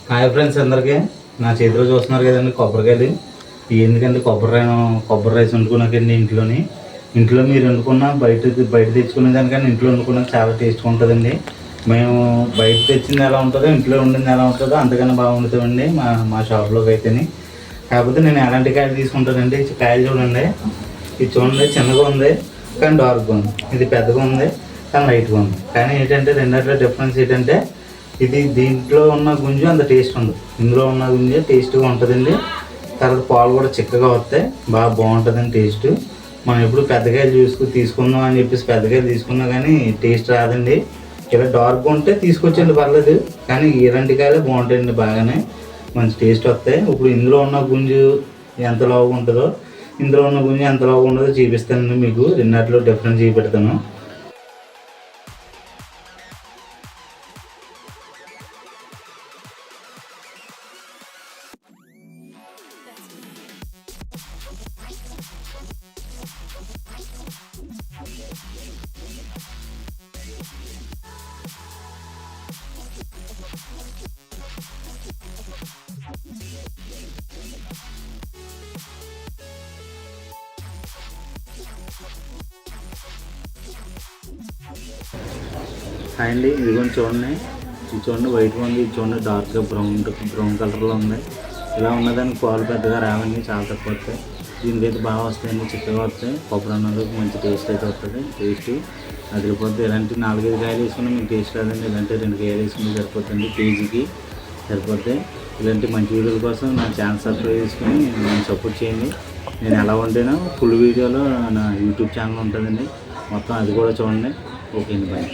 Hi friends అందరికీ. నా చేతిలో చూస్తున్నారు కదండి కొబ్బరికాయలు. ఎందుకంటే కొబ్బరి రైస్ వండుకున్నాకండి ఇంట్లో మీరు వండుకున్న బయట తెచ్చుకునే దానికన్నా ఇంట్లో వండుకున్నది చాలా టేస్ట్గా ఉంటుందండి. మేము బయట తెచ్చింది ఎలా ఉంటుందో ఇంట్లో వండింది ఎలా ఉంటుందో అంతకన్నా బాగుంటుందండి మా షాప్లోకి అయితేనే. కాకపోతే నేను ఎలాంటి కాయలు తీసుకుంటానండి, కాయలు చూడండి. ఇది చూడండి, చిన్నగా ఉంది కానీ డార్క్గా ఉంది. ఇది పెద్దగా ఉంది కానీ లైట్గా ఉంది. కానీ ఏంటంటే రెండిట్లో డిఫరెన్స్ ఏంటంటే దీంట్లో ఉన్న గుంజు అంత టేస్ట్ ఉండదు, ఇందులో ఉన్న గుంజు టేస్ట్గా ఉంటుందండి. తర్వాత పాలు కూడా చిక్కగా వస్తాయి, బాగుంటుందండి టేస్ట్. మనం ఎప్పుడు పెద్దకాయలు తీసుకుందాం అని చెప్పేసి పెద్దకాయలు తీసుకున్నా కానీ టేస్ట్ రాదండి. ఇలా డార్క్గా ఉంటే తీసుకొచ్చండి పర్లేదు, కానీ ఇలాంటి కాయలే బాగుంటాయండి, బాగానే మంచి టేస్ట్ వస్తాయి. ఇప్పుడు ఇందులో ఉన్న గుంజు ఎంత లావుగా ఉంటుందో ఇందులో ఉన్న గుంజు ఎంత లావుగా ఉంటుందో చూపిస్తానండి మీకు. రెండిట్లో డిఫరెన్స్ చూపెడతాను. హాయ్ అండి, ఇదిగోండి చూడండి. ఇది చూడండి వైట్గా ఉంది, ఇది చూడండి డార్క్గా బ్రౌన్ కలర్లో ఉంది. ఇలా ఉన్నదానికి పాలు పెద్దగా రావండి, చాలా తక్కువ వస్తాయి. దీనికైతే బాగా వస్తాయండి, చిక్కగా వస్తాయి. కొబ్బరి అన్నంలోకి మంచి టేస్ట్ అయితే వస్తుంది. టేస్ట్ అదిరిపోద్ది. ఇలాంటి 4-5 కాయలు వేసుకుని మీకు టేస్ట్ రాదండి, ఇలాంటి 2 కాయలు వేసుకుని సరిపోతుంది, కేజీకి సరిపోతాయి. ఇలాంటి మంచి వీడియోల కోసం నా ఛానల్ సబ్స్క్రైబ్ చేసుకుని నన్ను సపోర్ట్ చేయండి. నేను ఎలా వండినా ఫుల్ వీడియోలో నా యూట్యూబ్ ఛానల్ ఉంటుందండి, మొత్తం అది కూడా చూడండి. ఓకే అండి, బాయ్.